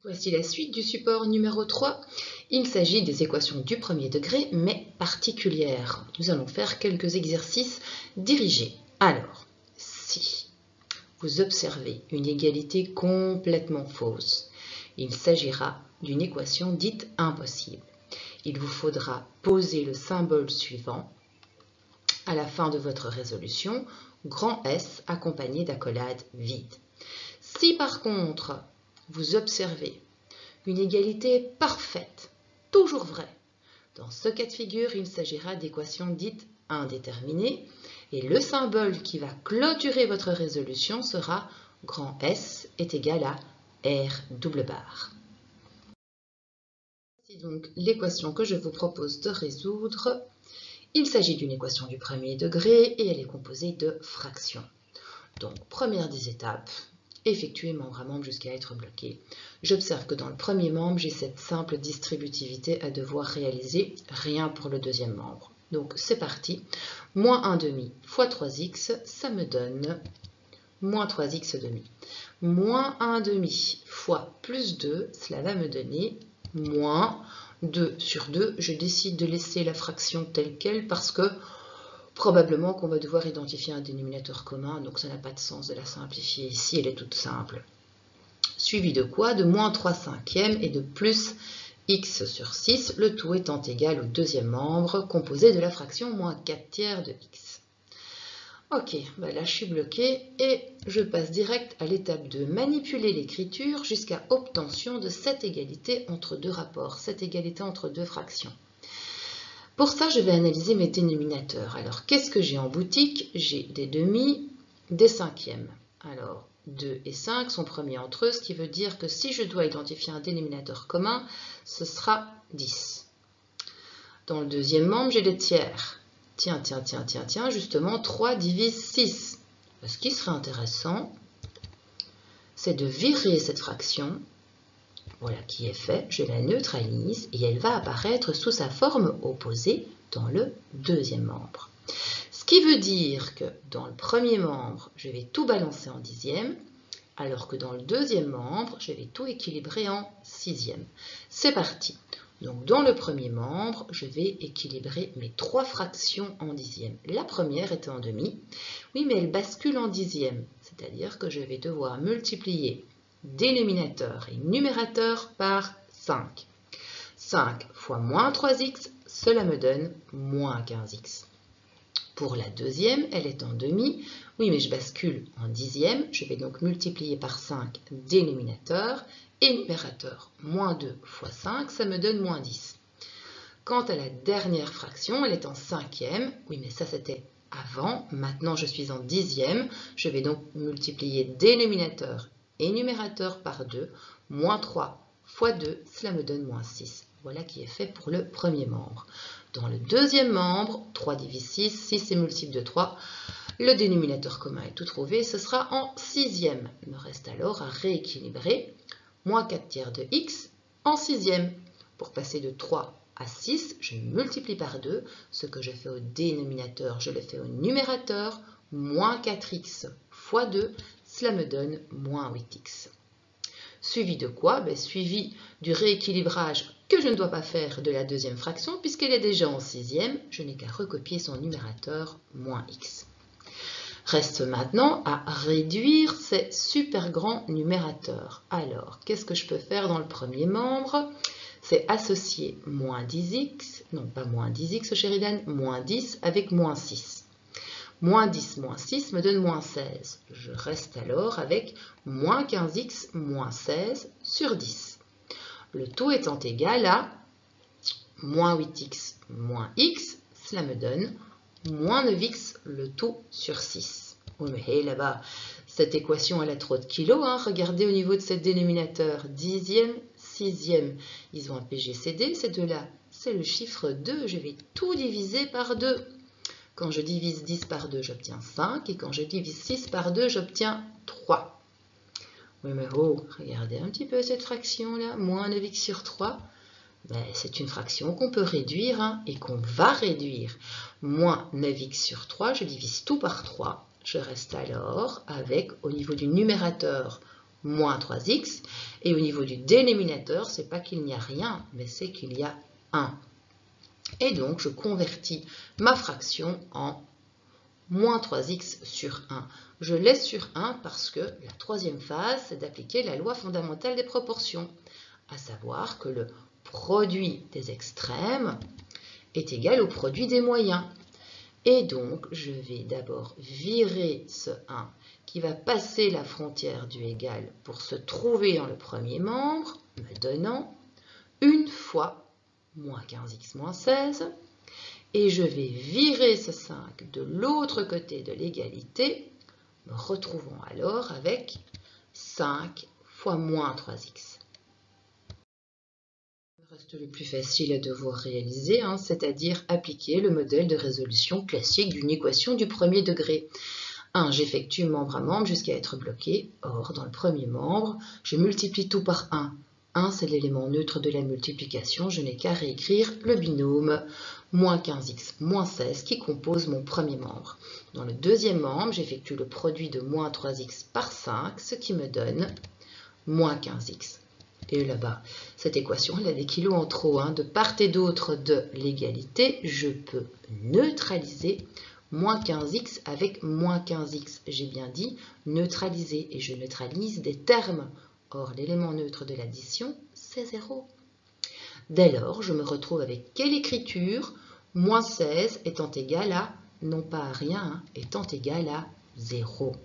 Voici la suite du support numéro 3. Il s'agit des équations du premier degré, mais particulières. Nous allons faire quelques exercices dirigés. Alors, si vous observez une égalité complètement fausse, il s'agira d'une équation dite impossible. Il vous faudra poser le symbole suivant à la fin de votre résolution, grand S accompagné d'accolades vides. Si par contre, vous observez une égalité parfaite, toujours vraie, dans ce cas de figure, il s'agira d'équations dites indéterminées et le symbole qui va clôturer votre résolution sera grand S est égal à R double barre. Voici donc l'équation que je vous propose de résoudre. Il s'agit d'une équation du premier degré et elle est composée de fractions. Donc, première des étapes, effectuer membre à membre jusqu'à être bloqué. J'observe que dans le premier membre, j'ai cette simple distributivité à devoir réaliser, rien pour le deuxième membre. Donc, c'est parti. Moins 1 demi fois 3x, ça me donne moins 3x demi. Moins 1 demi fois plus 2, cela va me donner moins 2 sur 2. Je décide de laisser la fraction telle qu'elle parce que probablement qu'on va devoir identifier un dénominateur commun, donc ça n'a pas de sens de la simplifier ici, elle est toute simple. Suivi de quoi? De moins 3 cinquièmes et de plus x sur 6, le tout étant égal au deuxième membre, composé de la fraction moins 4 tiers de x. Ok, ben là je suis bloquée et je passe direct à l'étape de manipuler l'écriture jusqu'à obtention de cette égalité entre deux rapports, cette égalité entre deux fractions. Pour ça, je vais analyser mes dénominateurs. Alors, qu'est-ce que j'ai en boutique? J'ai des demi, des cinquièmes. Alors, 2 et 5 sont premiers entre eux, ce qui veut dire que si je dois identifier un dénominateur commun, ce sera 10. Dans le deuxième membre, j'ai des tiers. Tiens, justement, 3 divise 6. Ce qui serait intéressant, c'est de virer cette fraction. Voilà qui est fait, je la neutralise et elle va apparaître sous sa forme opposée dans le deuxième membre. Ce qui veut dire que dans le premier membre, je vais tout balancer en dixième, alors que dans le deuxième membre, je vais tout équilibrer en sixième. C'est parti. Donc dans le premier membre, je vais équilibrer mes trois fractions en dixième. La première était en demi, oui mais elle bascule en dixième, c'est-à-dire que je vais devoir multiplier dénominateur et numérateur par 5. 5 fois moins 3x, cela me donne moins 15x. Pour la deuxième, elle est en demi. Oui, mais je bascule en dixième. Je vais donc multiplier par 5 dénominateur et numérateur. Moins 2 fois 5, ça me donne moins 10. Quant à la dernière fraction, elle est en cinquième. Oui, mais ça, c'était avant. Maintenant, je suis en dixième. Je vais donc multiplier dénominateur et numérateur par 2, moins 3 fois 2, cela me donne moins 6. Voilà qui est fait pour le premier membre. Dans le deuxième membre, 3 divise 6, 6 est multiple de 3. Le dénominateur commun est tout trouvé, ce sera en sixième. Il me reste alors à rééquilibrer moins 4 tiers de x en sixième. Pour passer de 3 à 6, je multiplie par 2. Ce que je fais au dénominateur, je le fais au numérateur. Moins 4x fois 2, cela me donne moins 8x. Suivi de quoi? Suivi du rééquilibrage que je ne dois pas faire de la deuxième fraction, puisqu'elle est déjà en sixième, je n'ai qu'à recopier son numérateur, moins x. Reste maintenant à réduire ces super grands numérateurs. Alors, qu'est-ce que je peux faire dans le premier membre? C'est associer moins 10x, non pas moins 10x, Sheridan, moins 10 avec moins 6. Moins 10 moins 6 me donne moins 16. Je reste alors avec moins 15x moins 16 sur 10. Le tout étant égal à moins 8x moins x, cela me donne moins 9x le tout sur 6. Oui, mais hey, là-bas, cette équation, elle a trop de kilos. Hein. Regardez au niveau de ce dénominateur, dixième, sixième. Ils ont un PGCD, ces deux-là. C'est le chiffre 2. Je vais tout diviser par 2. Quand je divise 10 par 2, j'obtiens 5. Et quand je divise 6 par 2, j'obtiens 3. Oui, mais oh, regardez un petit peu cette fraction-là. Moins 9x sur 3. C'est une fraction qu'on peut réduire hein, et qu'on va réduire. Moins 9x sur 3, je divise tout par 3. Je reste alors avec, au niveau du numérateur, moins 3x. Et au niveau du dénominateur, c'est pas qu'il n'y a rien, mais c'est qu'il y a 1. Et donc, je convertis ma fraction en moins 3x sur 1. Je laisse sur 1 parce que la troisième phase, c'est d'appliquer la loi fondamentale des proportions, à savoir que le produit des extrêmes est égal au produit des moyens. Et donc, je vais d'abord virer ce 1 qui va passer la frontière du égal pour se trouver dans le premier membre, me donnant une fois moins 15x moins 16. Et je vais virer ce 5 de l'autre côté de l'égalité, me retrouvant alors avec 5 fois moins 3x. Il reste le plus facile à devoir réaliser, c'est-à-dire appliquer le modèle de résolution classique d'une équation du premier degré. J'effectue membre à membre jusqu'à être bloqué. Or, dans le premier membre, je multiplie tout par 1. 1, c'est l'élément neutre de la multiplication. Je n'ai qu'à réécrire le binôme moins 15x moins 16 qui compose mon premier membre. Dans le deuxième membre, j'effectue le produit de moins 3x par 5, ce qui me donne moins 15x. Et là-bas, cette équation, elle a des kilos en trop. De part et d'autre de l'égalité, je peux neutraliser moins 15x avec moins 15x. J'ai bien dit neutraliser, et je neutralise des termes. Or, l'élément neutre de l'addition, c'est 0. Dès lors, je me retrouve avec quelle écriture? Moins 16 étant égal à, non pas à rien, étant égal à 0.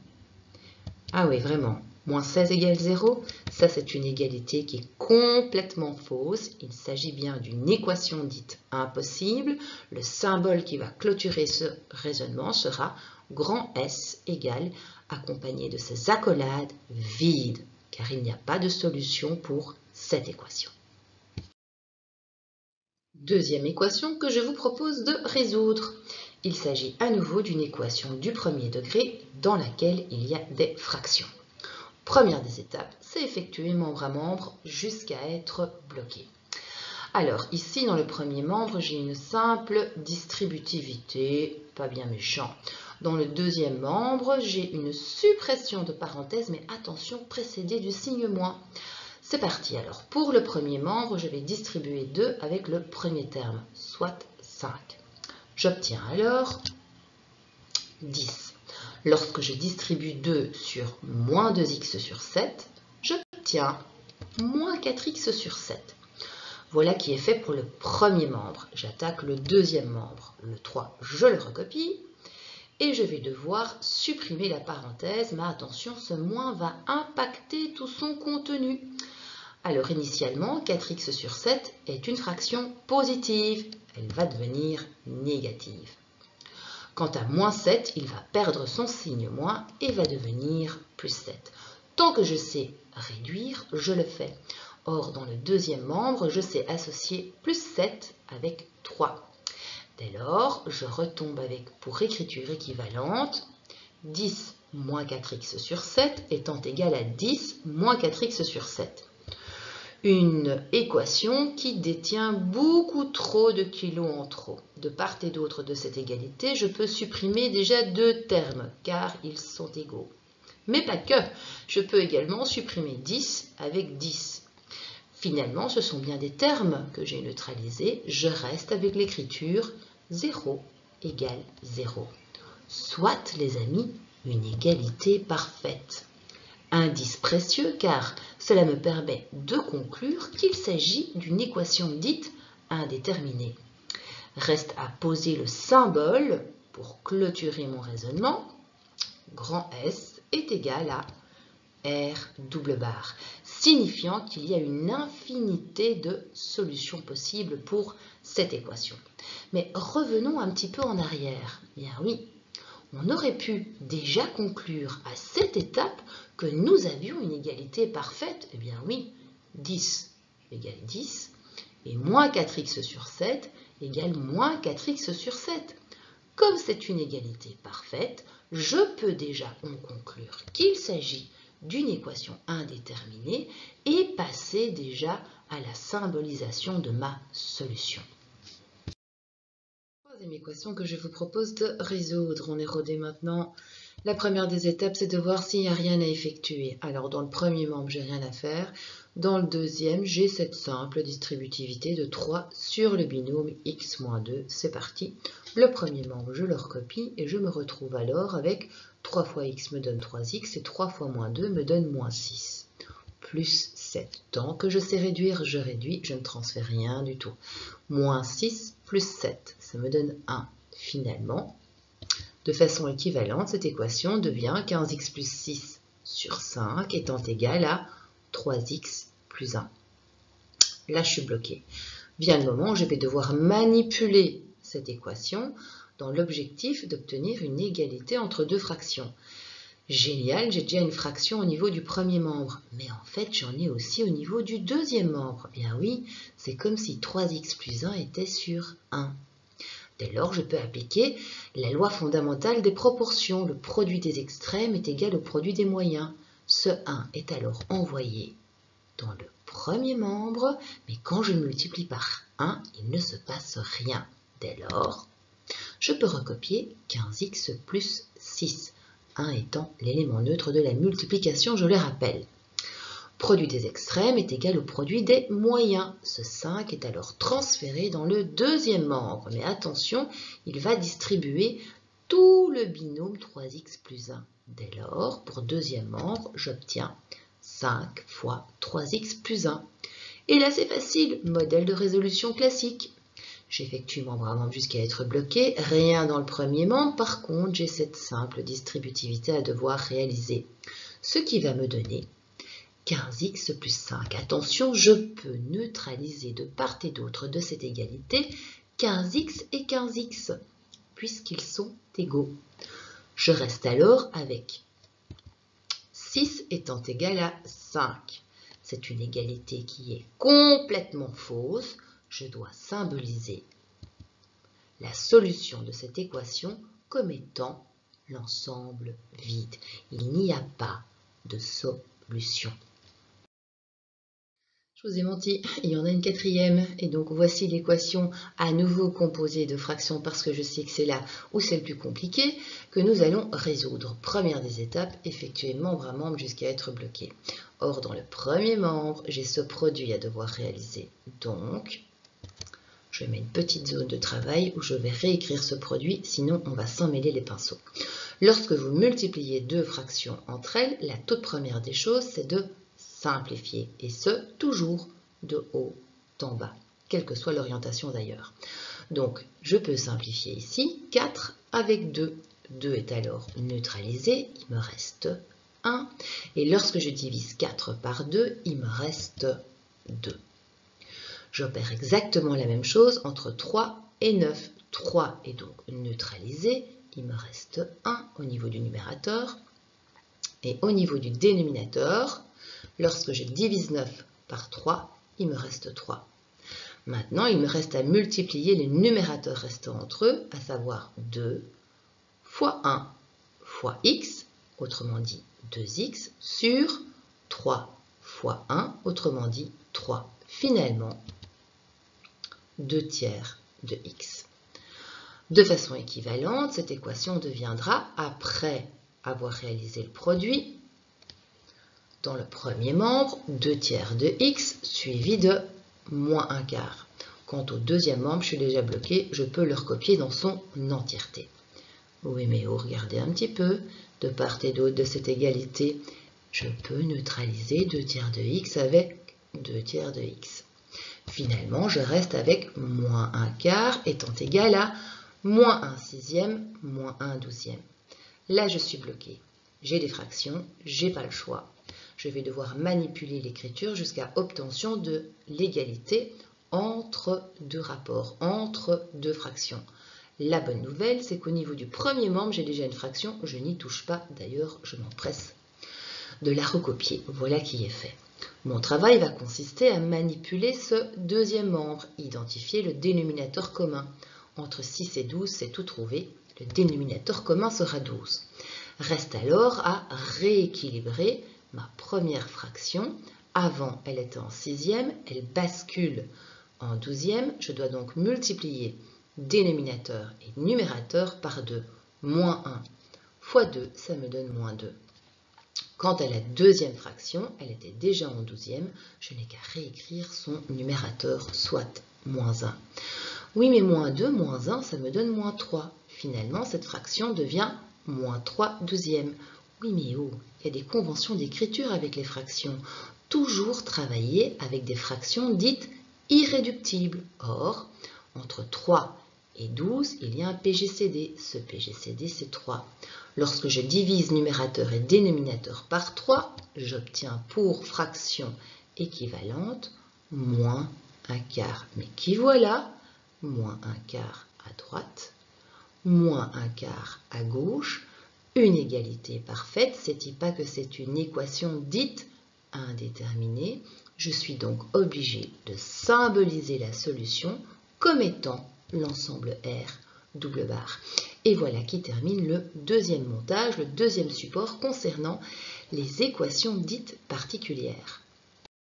Ah oui, vraiment. Moins 16 égale 0, ça c'est une égalité qui est complètement fausse. Il s'agit bien d'une équation dite impossible. Le symbole qui va clôturer ce raisonnement sera grand S égale, accompagné de ces accolades vides, car il n'y a pas de solution pour cette équation. Deuxième équation que je vous propose de résoudre. Il s'agit à nouveau d'une équation du premier degré dans laquelle il y a des fractions. Première des étapes, c'est effectuer membre à membre jusqu'à être bloqué. Alors ici, dans le premier membre, j'ai une simple distributivité, pas bien méchant. Dans le deuxième membre, j'ai une suppression de parenthèse, mais attention, précédée du signe moins. C'est parti. Alors pour le premier membre, je vais distribuer 2 avec le premier terme, soit 5. J'obtiens alors 10. Lorsque je distribue 2 sur moins 2x sur 7, j'obtiens moins 4x sur 7. Voilà qui est fait pour le premier membre. J'attaque le deuxième membre. Le 3, je le recopie. Et je vais devoir supprimer la parenthèse. Mais attention, ce moins va impacter tout son contenu. Alors initialement, 4x sur 7 est une fraction positive. Elle va devenir négative. Quant à moins 7, il va perdre son signe moins et va devenir plus 7. Tant que je sais réduire, je le fais. Or, dans le deuxième membre, je sais associer plus 7 avec 3. Dès lors, je retombe avec, pour écriture équivalente, 10 moins 4x sur 7 étant égal à 10 moins 4x sur 7. Une équation qui détient beaucoup trop de kilos en trop. De part et d'autre de cette égalité, je peux supprimer déjà 2 termes, car ils sont égaux. Mais pas que, je peux également supprimer 10 avec 10. Finalement, ce sont bien des termes que j'ai neutralisés. Je reste avec l'écriture 0 égale 0. Soit, les amis, une égalité parfaite. Indice précieux car cela me permet de conclure qu'il s'agit d'une équation dite indéterminée. Reste à poser le symbole pour clôturer mon raisonnement. Grand S est égal à R double barre, signifiant qu'il y a une infinité de solutions possibles pour cette équation. Mais revenons un petit peu en arrière. Bien oui, on aurait pu déjà conclure à cette étape que nous avions une égalité parfaite. Eh bien oui, 10 égale 10 et moins 4x sur 7 égale moins 4x sur 7. Comme c'est une égalité parfaite, je peux déjà en conclure qu'il s'agit d'une équation indéterminée et passer déjà à la symbolisation de ma solution. Troisième équation que je vous propose de résoudre. On est rodé maintenant La première des étapes, c'est de voir s'il n'y a rien à effectuer. Alors, dans le premier membre, j'ai rien à faire. Dans le deuxième, j'ai cette simple distributivité de 3 sur le binôme x-2. C'est parti. Le premier membre, je le recopie et je me retrouve alors avec 3 fois x me donne 3x et 3 fois moins 2 me donne moins 6. Plus 7. Tant que je sais réduire, je réduis, je ne transfère rien du tout. Moins 6 plus 7, ça me donne 1. Finalement, de façon équivalente, cette équation devient 15x plus 6 sur 5 étant égal à 3x plus 1. Là, je suis bloqué. Vient le moment où je vais devoir manipuler cette équation dans l'objectif d'obtenir une égalité entre deux fractions. Génial, j'ai déjà une fraction au niveau du premier membre, mais en fait, j'en ai aussi au niveau du deuxième membre. Bien oui, c'est comme si 3x plus 1 était sur 1. Dès lors, je peux appliquer la loi fondamentale des proportions. Le produit des extrêmes est égal au produit des moyens. Ce 1 est alors envoyé dans le premier membre, mais quand je multiplie par 1, il ne se passe rien. Dès lors, je peux recopier 15x plus 6, 1 étant l'élément neutre de la multiplication, je le rappelle. Produit des extrêmes est égal au produit des moyens. Ce 5 est alors transféré dans le deuxième membre. Mais attention, il va distribuer tout le binôme 3x plus 1. Dès lors, pour deuxième membre, j'obtiens 5 fois 3x plus 1. Et là, c'est facile, modèle de résolution classique. J'effectue membre à membre jusqu'à être bloqué, rien dans le premier membre. Par contre, j'ai cette simple distributivité à devoir réaliser. Ce qui va me donner 15x plus 5. Attention, je peux neutraliser de part et d'autre de cette égalité 15x et 15x, puisqu'ils sont égaux. Je reste alors avec 6 étant égal à 5. C'est une égalité qui est complètement fausse. Je dois symboliser la solution de cette équation comme étant l'ensemble vide. Il n'y a pas de solution. Je vous ai menti, il y en a une quatrième, et donc voici l'équation à nouveau composée de fractions parce que je sais que c'est là où c'est le plus compliqué, que nous allons résoudre. Première des étapes, effectuer membre à membre jusqu'à être bloqué. Or, dans le premier membre, j'ai ce produit à devoir réaliser. Donc, je mets une petite zone de travail où je vais réécrire ce produit, sinon on va s'en mêler les pinceaux. Lorsque vous multipliez deux fractions entre elles, la toute première des choses, c'est de simplifier, et ce, toujours de haut en bas, quelle que soit l'orientation d'ailleurs. Donc, je peux simplifier ici, 4 avec 2. 2 est alors neutralisé, il me reste 1. Et lorsque je divise 4 par 2, il me reste 2. J'opère exactement la même chose entre 3 et 9. 3 est donc neutralisé, il me reste 1 au niveau du numérateur. Et au niveau du dénominateur, lorsque je divise 9 par 3, il me reste 3. Maintenant, il me reste à multiplier les numérateurs restants entre eux, à savoir 2 fois 1 fois x, autrement dit 2x, sur 3 fois 1, autrement dit 3. Finalement, 2 tiers de x. De façon équivalente, cette équation deviendra, après avoir réalisé le produit, dans le premier membre, 2 tiers de x suivi de moins 1 quart. Quant au deuxième membre, je suis déjà bloqué, je peux le recopier dans son entièreté. Oui, mais regardez un petit peu, de part et d'autre de cette égalité, je peux neutraliser 2 tiers de x avec 2 tiers de x. Finalement, je reste avec moins 1 quart étant égal à moins 1 sixième, moins 1 douzième. Là, je suis bloqué. J'ai des fractions, j'ai pas le choix. Je vais devoir manipuler l'écriture jusqu'à obtention de l'égalité entre deux rapports, entre deux fractions. La bonne nouvelle, c'est qu'au niveau du premier membre, j'ai déjà une fraction, je n'y touche pas, d'ailleurs, je m'empresse de la recopier. Voilà qui est fait. Mon travail va consister à manipuler ce deuxième membre, identifier le dénominateur commun. Entre 6 et 12, c'est tout trouvé. Le dénominateur commun sera 12. Reste alors à rééquilibrer ma première fraction. Avant, elle était en sixième, elle bascule en douzième. Je dois donc multiplier dénominateur et numérateur par 2. Moins 1 fois 2, ça me donne moins 2. Quant à la deuxième fraction, elle était déjà en 12e, je n'ai qu'à réécrire son numérateur, soit moins 1. Oui, mais moins 2, moins 1, ça me donne moins 3. Finalement, cette fraction devient moins 3 douzièmes. Oui, mais oh, il y a des conventions d'écriture avec les fractions. Toujours travailler avec des fractions dites irréductibles. Or, entre 3 et 12, il y a un PGCD. Ce PGCD, c'est 3. Lorsque je divise numérateur et dénominateur par 3, j'obtiens pour fraction équivalente moins 1/4. Mais qui voilà? Moins 1/4 à droite, moins 1/4 à gauche, une égalité parfaite, c'est-il pas que c'est une équation dite indéterminée? Je suis donc obligée de symboliser la solution comme étant l'ensemble R double barre. Et voilà qui termine le deuxième montage, le deuxième support concernant les équations dites particulières.